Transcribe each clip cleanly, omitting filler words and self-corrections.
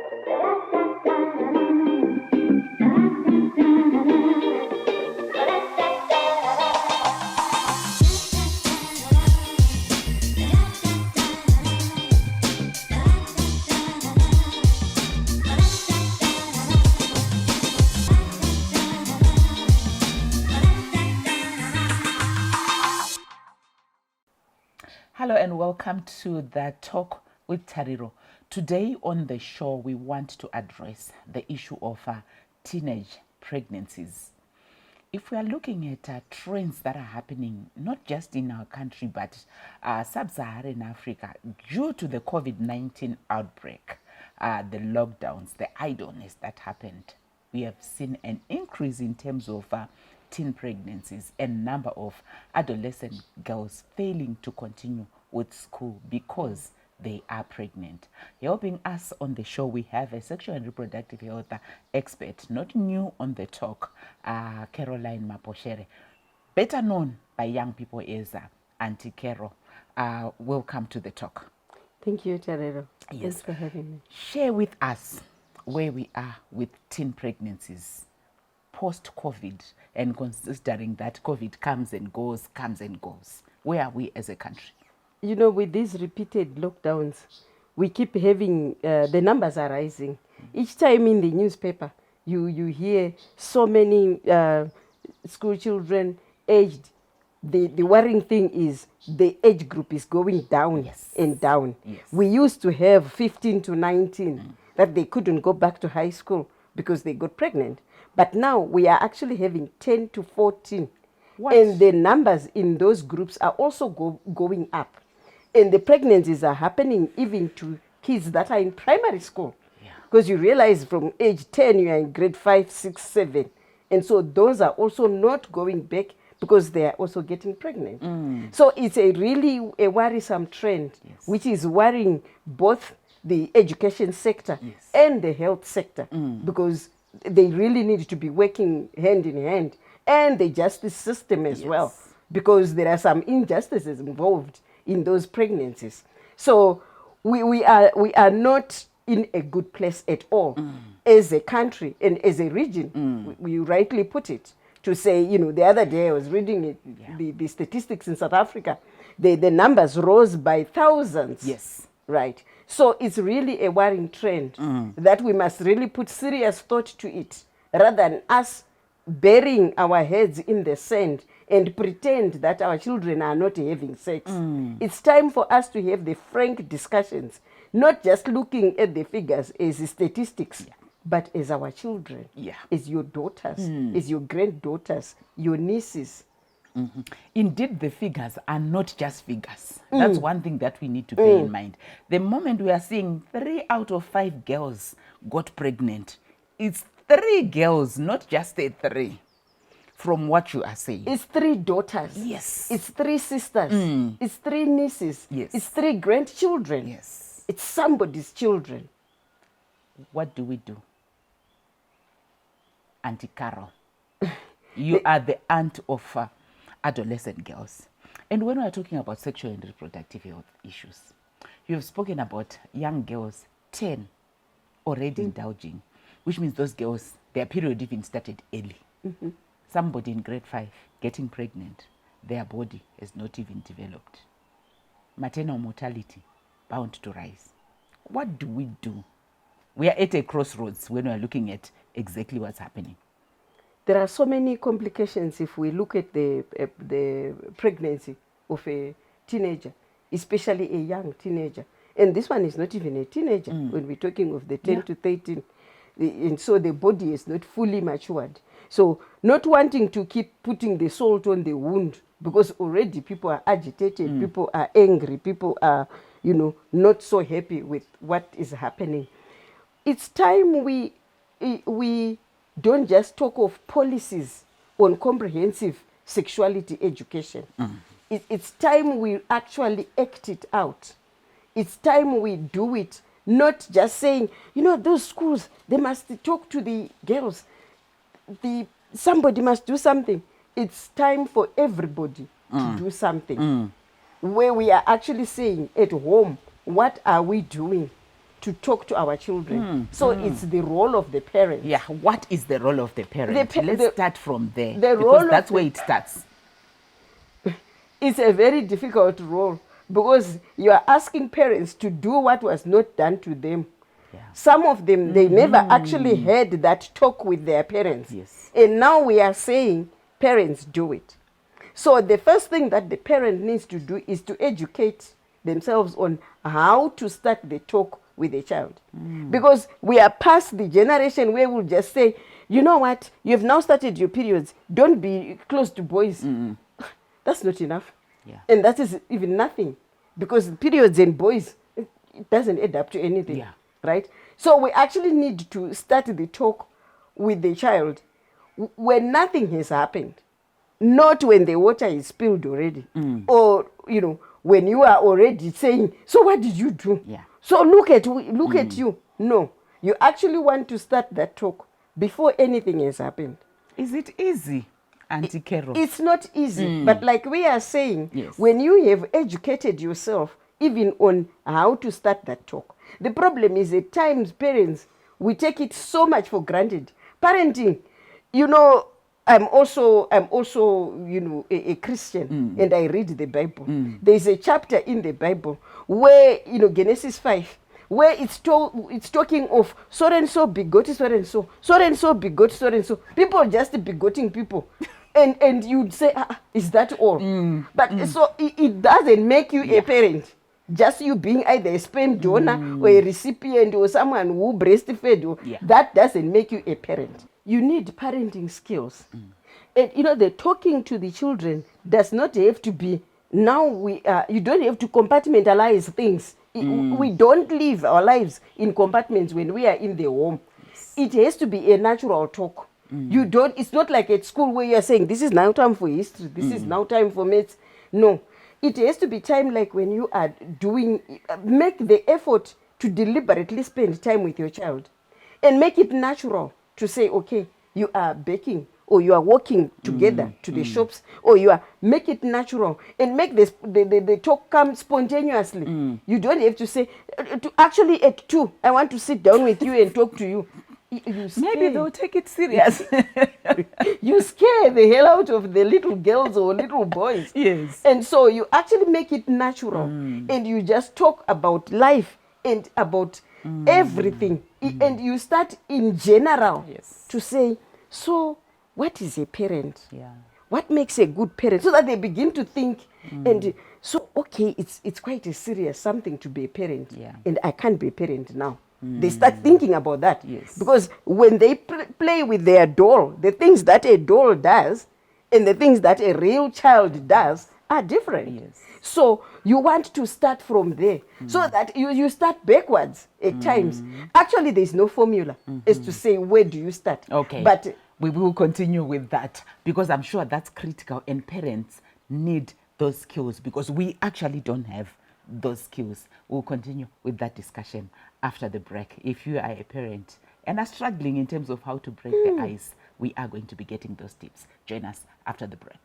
Hello and welcome to the Talk with Tariro. Today on the show, we want to address the issue of teenage pregnancies. If we are looking at trends that are happening, not just in our country, but sub-Saharan Africa, due to the COVID-19 outbreak, the lockdowns, the idleness that happened, we have seen an increase in terms of teen pregnancies and number of adolescent girls failing to continue with school because they are pregnant. Helping us on the show, we have a sexual and reproductive health expert, not new on the talk, Caroline Maposhere, better known by young people as Auntie Caro. Welcome to the talk. Thank you, Tariro. Yes. Thanks for having me. Share with us where we are with teen pregnancies post-COVID, and considering that COVID comes and goes. Where are we as a country? You know, with these repeated lockdowns, we keep having, the numbers are rising. Each time in the newspaper, you hear so many school children aged. The worrying thing is the age group is going down and down. Yes. We used to have 15 to 19 that they couldn't go back to high school because they got pregnant. But now we are actually having 10 to 14. What? And the numbers in those groups are also going up. And the pregnancies are happening even to kids that are in primary school. Because you realize from age 10, you are in grade 5, 6, 7. And so those are also not going back because they are also getting pregnant. So it's a really a worrisome trend, which is worrying both the education sector and the health sector, because they really need to be working hand in hand, and the justice system as well, because there are some injustices involved in those pregnancies. So we are not in a good place at all as a country and as a region. We rightly put it to say, you know, the other day I was reading it, the statistics in South Africa, the numbers rose by thousands. Yes. Right. So it's really a worrying trend that we must really put serious thought to it, rather than us burying our heads in the sand and pretend that our children are not having sex. It's time for us to have the frank discussions, not just looking at the figures as statistics, but as our children, as your daughters, as your granddaughters, your nieces. Indeed, the figures are not just figures. That's one thing that we need to bear in mind. The moment we are seeing 3 out of 5 girls got pregnant, it's 3 girls, not just a 3, from what you are saying. It's 3 daughters. Yes. It's 3 sisters. It's 3 nieces. Yes. It's 3 grandchildren. Yes. It's somebody's children. What do we do? Auntie Carol, you are the aunt of adolescent girls. And when we are talking about sexual and reproductive health issues, you have spoken about young girls, 10, already indulging, which means those girls, their period even started early. Somebody in grade 5 getting pregnant, their body has not even developed. Maternal mortality bound to rise. What do we do? We are at a crossroads when we are looking at exactly what's happening. There are so many complications if we look at the pregnancy of a teenager, especially a young teenager. And this one is not even a teenager when we're talking of the 10 to 13. And so the body is not fully matured. So not wanting to keep putting the salt on the wound, because already people are agitated, people are angry, people are, you know, not so happy with what is happening. It's time we don't just talk of policies on comprehensive sexuality education. It's time we actually act it out. It's time we do it, not just saying, you know, those schools, they must talk to the girls. Somebody must do something. It's time for everybody to do something. Where we are actually saying at home, what are we doing? to talk to our children. So it's the role of the parents. Yeah, what is the role of the parent? Let's start from there, the because role that's of where it starts. It's a very difficult role because you are asking parents to do what was not done to them. Yeah. Some of them, they never actually had that talk with their parents. Yes. And now we are saying parents do it. So the first thing that the parent needs to do is to educate themselves on how to start the talk with the child. Because we are past the generation where we'll just say, you know what, you've now started your periods, don't be close to boys. That's not enough. Yeah. And that is even nothing. Because periods and boys, it doesn't add up to anything. Yeah. Right? So we actually need to start the talk with the child when nothing has happened. Not when the water is spilled already. Or, when you are already saying, so what did you do? Yeah. So look at you. No. You actually want to start that talk before anything has happened. Is it easy, Auntie Carol? It's not easy, but like we are saying, Yes. when you have educated yourself even on how to start that talk, the problem is at times parents, we take it so much for granted. Parenting, I'm also a Christian, and I read the Bible. There's a chapter in the Bible where Genesis 5, where it's talking of so and so begot so and so begot so and so. People just begoting people. And you'd say, is that all? But so it doesn't make you a parent. Just you being either a sperm donor or a recipient or someone who breastfed you, that doesn't make you a parent. You need parenting skills. And the talking to the children does not have to be, you don't have to compartmentalize things. We don't live our lives in compartments when we are in the home. It has to be a natural talk. It's not like at school where you're saying, this is now time for history, this is now time for maths. No, it has to be time like when you are make the effort to deliberately spend time with your child and make it natural to say, okay, you are baking or you are walking together to the shops, or make it natural and make the talk come spontaneously. You don't have to say, actually at 2, I want to sit down with you and talk to you. Maybe they'll take it serious. You scare the hell out of the little girls or little boys. Yes. And so you actually make it natural and you just talk about life and about everything. And you start in general to say, so what is a parent? Yeah. What makes a good parent? So that they begin to think and so, okay, it's quite a serious something to be a parent. Yeah. And I can't be a parent now. They start thinking about that. Yes. Because when they play with their doll, the things that a doll does and the things that a real child does are different. Yes. So you want to start from there so that you start backwards at times. Actually, there's no formula as to say, where do you start? Okay. But we will continue with that because I'm sure that's critical and parents need those skills because we actually don't have those skills. We'll continue with that discussion after the break. If you are a parent and are struggling in terms of how to break the ice, we are going to be getting those tips. Join us after the break.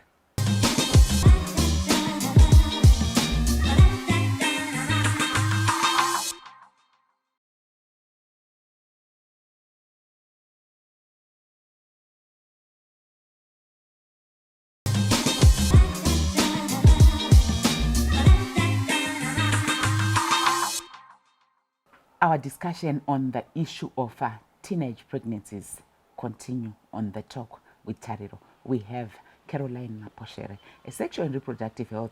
Our discussion on the issue of teenage pregnancies continue on the talk with Tariro. We have Caroline Naposhere, a sexual and reproductive health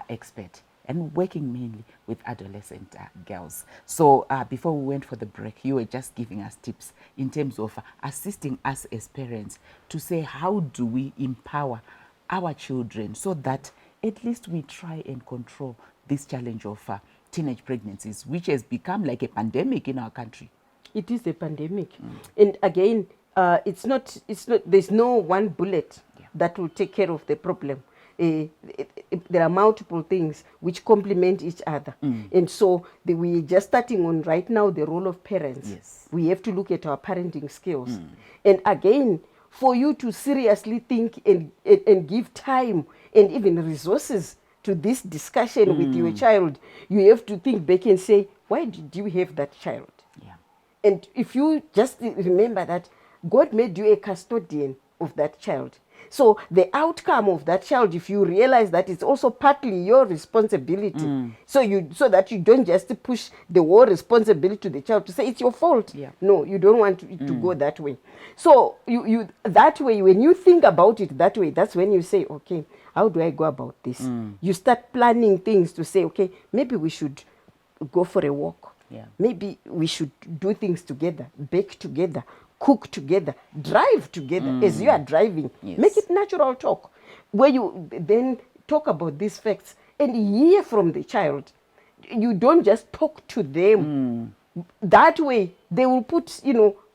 expert and working mainly with adolescent girls. So before we went for the break, you were just giving us tips in terms of assisting us as parents to say how do we empower our children so that at least we try and control this challenge of teenage pregnancies, which has become like a pandemic in our country. it is a pandemic. And again, it's not, there's no one bullet that will take care of the problem. There are multiple things which complement each other. And so we're just starting on right now the role of parents. Yes. We have to look at our parenting skills. And again, for you to seriously think and give time and even resources to this discussion with your child, you have to think back and say, why did you have that child? Yeah. And if you just remember that God made you a custodian of that child. So the outcome of that child, if you realize that it's also partly your responsibility, so that you don't just push the whole responsibility to the child to say it's your fault. Yeah. No, you don't want it to go that way. So you that way, when you think about it that way, that's when you say, okay, how do I go about this? You start planning things to say, okay, maybe we should go for a walk. Yeah. Maybe we should do things together, bake together, cook together, drive together. As you are driving, Yes. make it natural talk, where you then talk about these facts and hear from the child. You don't just talk to them. That way, they will put,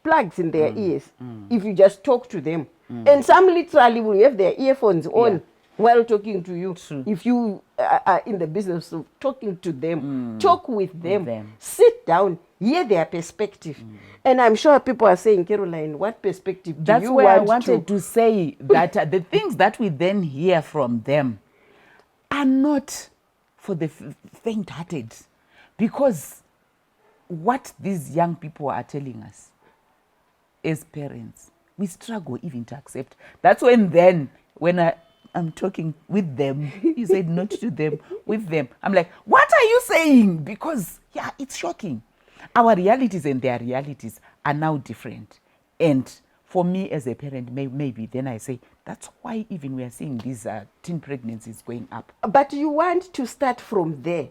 plugs in their ears if you just talk to them. And some literally will have their earphones on. Yeah. While talking to you. True. If you are in the business of talking to them, talk with them, sit down, hear their perspective. And I'm sure people are saying, Caroline, what perspective do That's you where I want wanted to say that the things that we then hear from them are not for the faint-hearted, because what these young people are telling us as parents, we struggle even to accept. That's when I'm talking with them, you said not to them, with them. I'm like, what are you saying? Because, yeah, it's shocking. Our realities and their realities are now different. And for me as a parent, maybe then I say, that's why even we are seeing these teen pregnancies going up. But you want to start from there.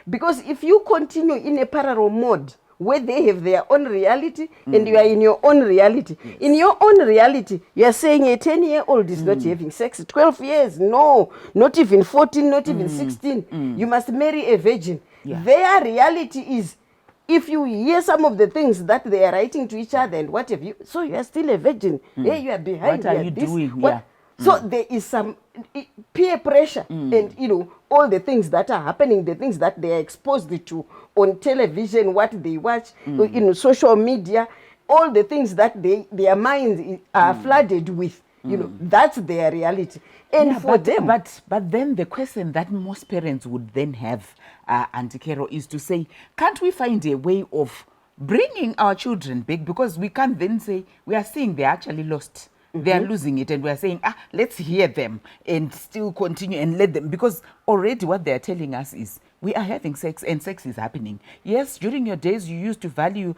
Because if you continue in a parallel mode, where they have their own reality and you are in your own reality. Yes. In your own reality, you are saying a 10-year-old is not having sex. 12 years, no. Not even 14, not even 16. You must marry a virgin. Yeah. Their reality is, if you hear some of the things that they are writing to each other and what have you, so you are still a virgin. Hey, you are behind. What are you doing? Yeah. So there is some peer pressure and, all the things that are happening, the things that they are exposed to on television, what they watch, social media, all the things that their minds are flooded with, that's their reality. And for them... But then the question that most parents would then have, Auntie Kero, is to say, can't we find a way of bringing our children back? Because we can't then say, we are seeing they're actually lost. They are losing it, and we are saying, let's hear them and still continue and let them, because already what they are telling us is we are having sex and sex is happening. Yes, during your days you used to value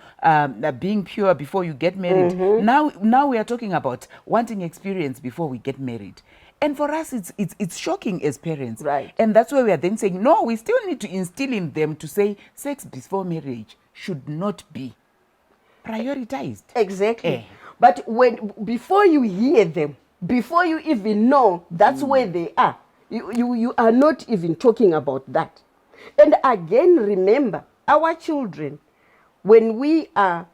being pure before you get married. Now we are talking about wanting experience before we get married. And for us, it's shocking as parents. Right. And that's why we are then saying, no, we still need to instill in them to say sex before marriage should not be prioritized. Exactly. But before you hear them, before you even know that's where they are, you are not even talking about that. And again, remember, our children, when we are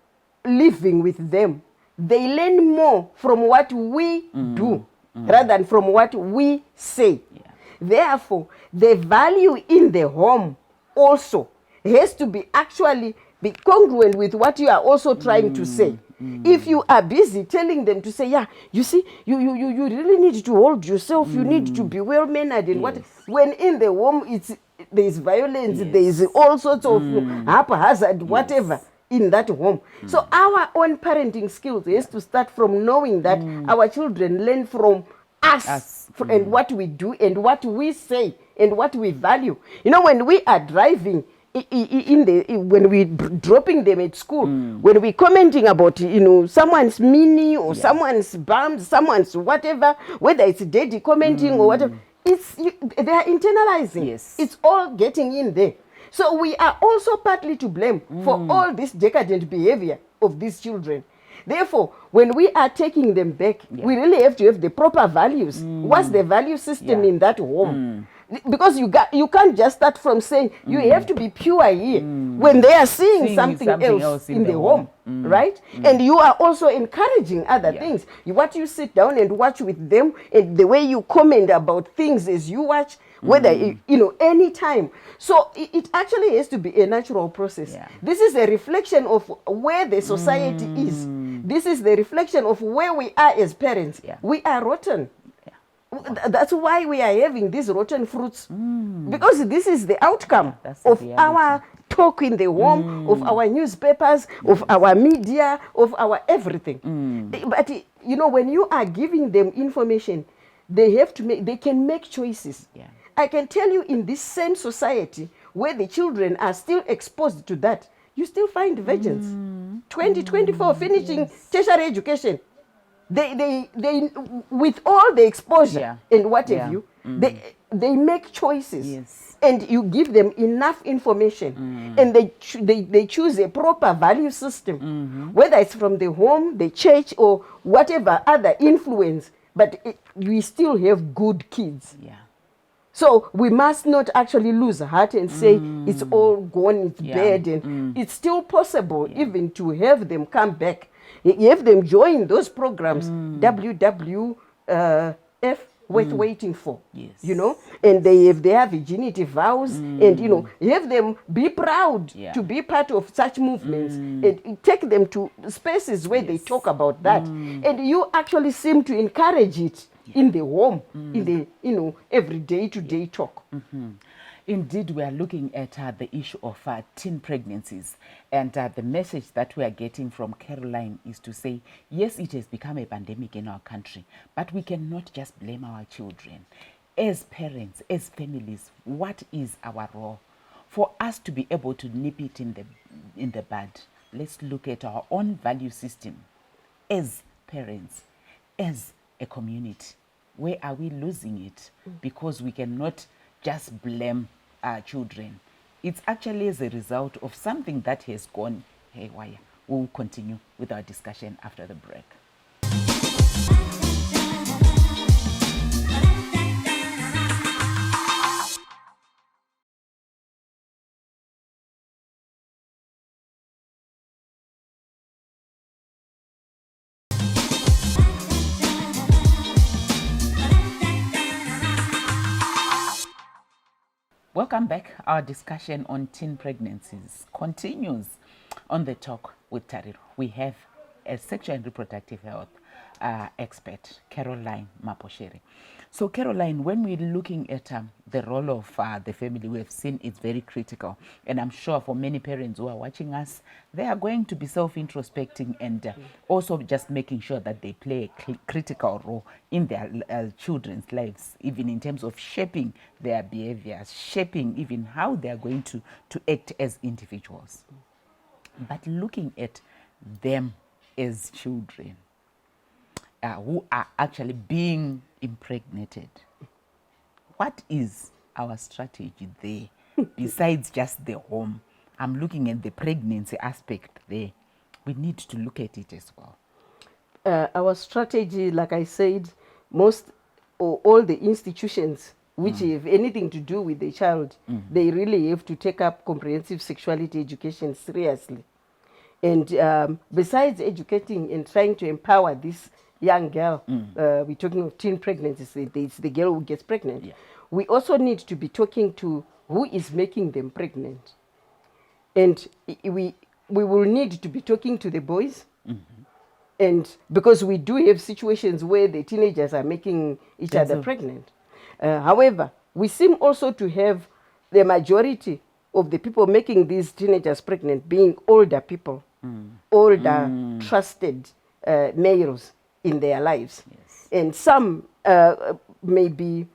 living with them, they learn more from what we do rather than from what we say. Yeah. Therefore, the value in the home also has to be actually be congruent with what you are also trying to say. If you are busy telling them to say, yeah, you see, you really need to hold yourself, you need to be well-mannered and what, when in the home there is violence, there is all sorts of haphazard, whatever in that home. So our own parenting skills has to start from knowing that our children learn from us. And what we do and what we say and what we value. When we are driving, when we dropping them at school, when we commenting about someone's mini or someone's bump, someone's whatever, whether it's daddy commenting or whatever, they are internalizing. Yes. It's all getting in there. So we are also partly to blame for all this decadent behavior of these children. Therefore, when we are taking them back, we really have to have the proper values. What's the value system in that home? Because you can't just start from saying you have to be pure here when they are seeing something else in the home, right? And you are also encouraging other things. What you sit down and watch with them, and the way you comment about things as you watch, whether any time. So it actually has to be a natural process. This is a reflection of where the society is. This is the reflection of where we are as parents. We are rotten. That's why we are having these rotten fruits. Because this is the outcome that's the of reality. our talk in the home, of our newspapers, of our media, of our everything. But you know, when you are giving them information, they can make choices. Yeah. I can tell you, in this same society where the children are still exposed to that, you still find virgins. 2024 finishing tertiary education. They with all the exposure Yeah. and what Yeah. have you, they make choices. Yes. And you give them enough information, and they choose a proper value system, whether it's from the home, the church, or whatever other influence, but we still have good kids. Yeah. So we must not actually lose heart and say it's all gone, it's Yeah. bad, and it's still possible even to have them come back. Have them join those programs, WWF, worth waiting for. Yes. You know, and if they have virginity vows, and you know, have them be proud Yeah. to be part of such movements, and take them to spaces where they talk about that, and you actually seem to encourage it in the home, in the, you know, every day-to-day talk. Indeed, we are looking at the issue of teen pregnancies, and the message that we are getting from Caroline is to say, yes, it has become a pandemic in our country, but we cannot just blame our children. As parents, as families, what is our role? For us to be able to nip it in the bud, let's look at our own value system as parents, as a community. Where are we losing it? Because we cannot just blame our children. It's actually as a result of something that has gone haywire. We will continue with our discussion after the break. Welcome back. Our discussion on teen pregnancies continues on the talk with Tariro. We have a sexual and reproductive health expert, Caroline Maposhere. So Caroline, when we're looking at the role of the family, we have seen it's very critical. And I'm sure for many parents who are watching us, they are going to be self-introspecting and also just making sure that they play a critical role in their children's lives, even in terms of shaping their behaviors, shaping even how they are going to act as individuals. But looking at them as children who are actually being impregnated, what is our strategy there besides just the home? I'm looking at the pregnancy aspect there. We need to look at it as well. Our strategy, like I said, most or all the institutions which have anything to do with the child, they really have to take up comprehensive sexuality education seriously. And besides educating and trying to empower this young girl, we're talking of teen pregnancies, it's the girl who gets pregnant. Yeah. We also need to be talking to who is making them pregnant. And we will need to be talking to the boys. And because we do have situations where the teenagers are making each other pregnant. However, we seem also to have the majority of the people making these teenagers pregnant being older people, older, trusted males in their lives. Yes. And some may be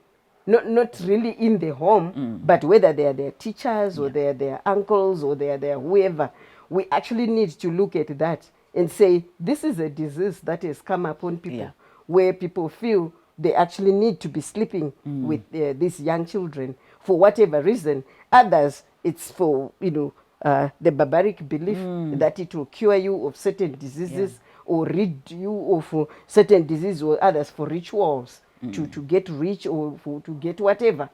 not really in the home, but whether they are their teachers or they are their uncles or they are their whoever, we actually need to look at that and say, this is a disease that has come upon people, where people feel they actually need to be sleeping with these young children for whatever reason. Others, it's for, you know, the barbaric belief that it will cure you of certain diseases or rid you of certain diseases, or others for rituals to get rich or to get whatever.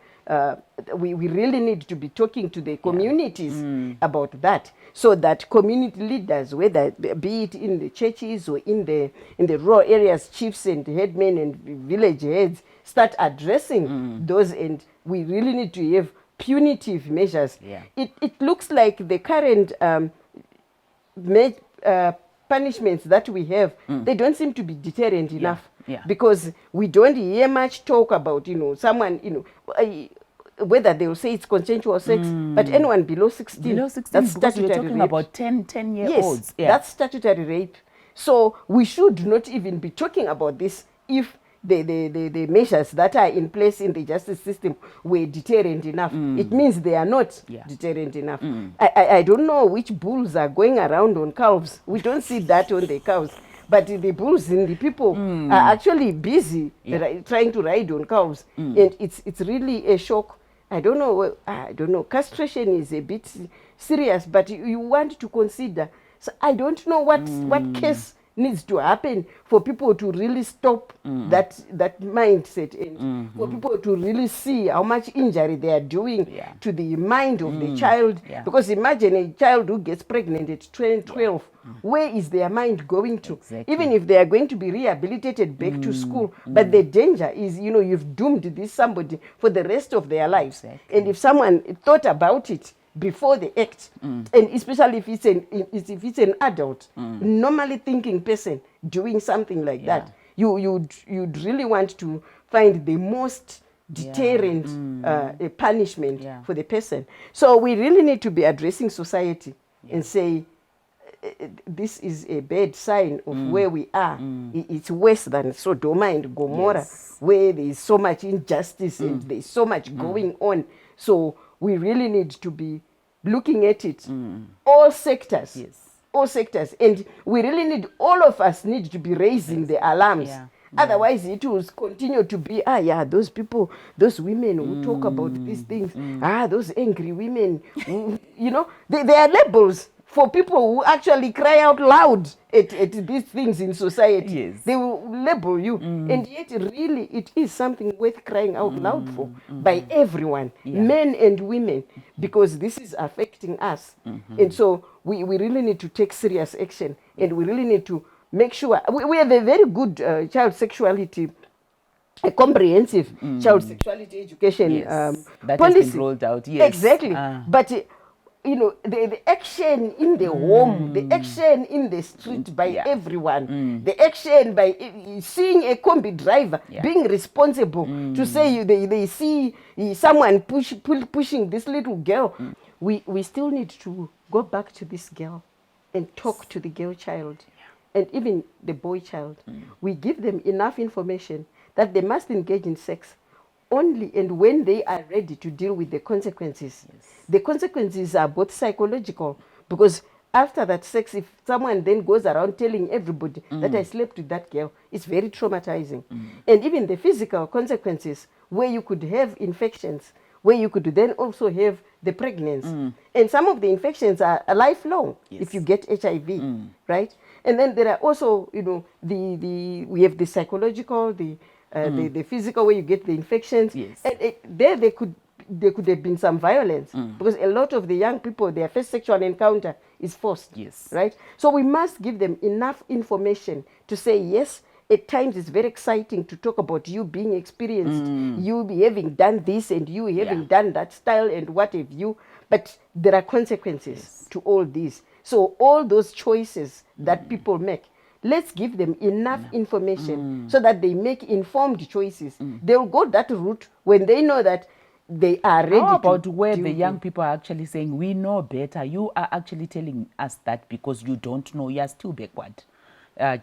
We really need to be talking to the communities about that, so that community leaders, whether be it in the churches or in the rural areas, chiefs and headmen and village heads, start addressing those. And we really need to have punitive measures. It looks like the current punishments that we have, they don't seem to be deterrent enough. Yeah. because we don't hear much talk about, someone, whether they will say it's consensual sex, but anyone below 16, Below 16, that's because we're statutory talking rape. about 10-year Yes, olds. Yeah. that's statutory rape. So we should not even be talking about this if the measures that are in place in the justice system were deterrent enough. It means they are not Yeah. deterrent enough. I don't know which bulls are going around on calves. We don't see that on the cows. But the bulls and the people are actually busy trying to ride on cows. And it's really a shock. I don't know. Castration is a bit serious, but you want to consider. So I don't know what case needs to happen for people to really stop that mindset, and for people to really see how much injury they are doing to the mind of the child. Yeah. Because imagine a child who gets pregnant at 12. Where is their mind going to? Exactly. Even if they are going to be rehabilitated back to school, but the danger is, you've doomed this somebody for the rest of their lives. Exactly. And if someone thought about it before the act, and especially if it's an adult, normally thinking person doing something like that, you'd really want to find the most deterrent punishment for the person. So we really need to be addressing society and say, this is a bad sign of where we are. It's worse than Sodom and Gomorrah, where there is so much injustice and there is so much going on. So we really need to be looking at it, all sectors. Yes. All sectors. And we really need, all of us need to be raising the alarms. Yeah. Otherwise, it will continue to be, those people, those women who talk about these things, those angry women, they are labels for people who actually cry out loud at these things in society. Yes. They will label you. And yet, really, it is something worth crying out loud for by everyone, men and women, because this is affecting us. And so we really need to take serious action, and we really need to make sure we have a very good child sexuality, a comprehensive child sexuality education that policy has been rolled out. Yes. Exactly. But the action in the home, the action in the street by everyone, the action by seeing a combi driver being responsible to say they see someone pushing this little girl. We still need to go back to this girl and talk to the girl child and even the boy child. We give them enough information that they must engage in sex only and when they are ready to deal with the consequences. The consequences are both psychological, because after that sex, if someone then goes around telling everybody that I slept with that girl, it's very traumatizing. And even the physical consequences, where you could have infections, where you could then also have the pregnancy. And some of the infections are lifelong if you get HIV, right? And then there are also, we have the psychological, the physical, where you get the infections. And there could have been some violence, because a lot of the young people, their first sexual encounter is forced. Right? So we must give them enough information to say, yes, at times it's very exciting to talk about you being experienced, you having done this and you having done that style and what have you. But there are consequences to all these. So all those choices that people make, let's give them enough information so that they make informed choices. They'll go that route when they know that they are ready. How about where the young people are actually saying, we know better? You are actually telling us that because you don't know, you are still backward.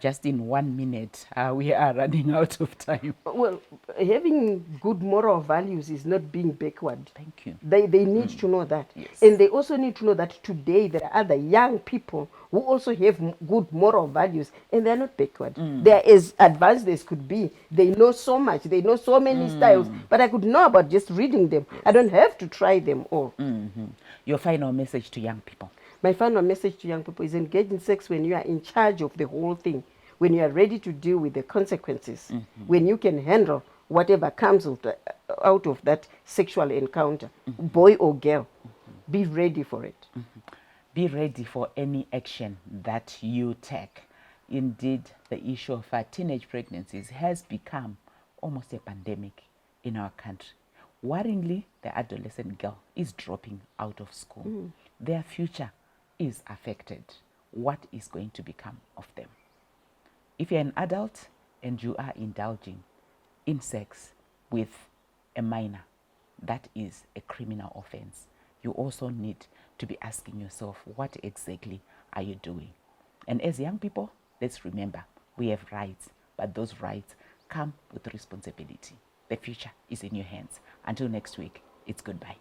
Just in 1 minute, we are running out of time. Well, having good moral values is not being backward. Thank you. They need to know that. And they also need to know that today there are other young people who also have good moral values, and they're not backward. They're as advanced as could be. They know so much. They know so many styles. But I could know about just reading them. I don't have to try them all. Your final message to young people? My final message to young people is engage in sex when you are in charge of the whole thing, when you are ready to deal with the consequences, when you can handle whatever comes out of that sexual encounter, boy or girl. Be ready for it. Be ready for any action that you take. Indeed, the issue of teenage pregnancies has become almost a pandemic in our country. Worryingly, the adolescent girl is dropping out of school. Their future is affected. What is going to become of them? If you're an adult, and you are indulging in sex with a minor, that is a criminal offense. You also need to be asking yourself, what exactly are you doing? And as young people, let's remember, we have rights, but those rights come with responsibility. The future is in your hands. Until next week, it's goodbye.